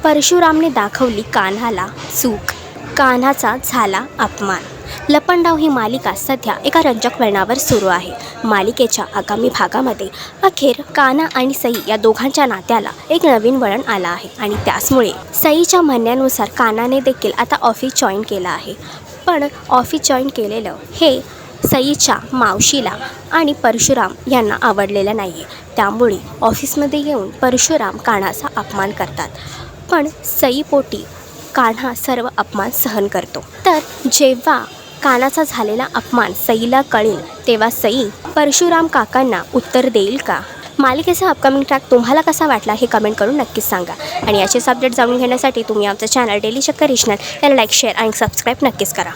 परशुरामने दाखवली कान्हाला चूक, कान्हाचा झाला अपमान. लपंडाव ही मालिका सध्या एका रंजक वळणावर सुरू आहे. मालिकेच्या आगामी भागामध्ये अखेर कान्हा आणि सई या दोघांच्या नात्याला एक नवीन वळण आलं आहे आणि त्याचमुळे सईच्या म्हणण्यानुसार कान्हाने देखील आता ऑफिस जॉईन केलं आहे. पण ऑफिस जॉईन केलेलं हे सईच्या मावशीला आणि परशुराम यांना आवडलेलं नाही आहे. त्यामुळे ऑफिसमध्ये येऊन परशुराम कान्हाचा अपमान करतात. पण सईपोटी कान्हा सर्व अपमान सहन करतो. तर जेव्हा कान्हाचा झालेला अपमान सईला कळेल तेव्हा सई परशुराम काकांना उत्तर देईल का? मालिकेचा अपकमिंग ट्रॅक तुम्हाला कसा वाटला हे कमेंट करून नक्कीच सांगा. आणि याचेच अपडेट जाणून घेण्यासाठी तुम्ही आमचं चॅनल डेली चक्कर रिजनल याला लाईक, शेअर आणि सबस्क्राईब नक्कीच करा.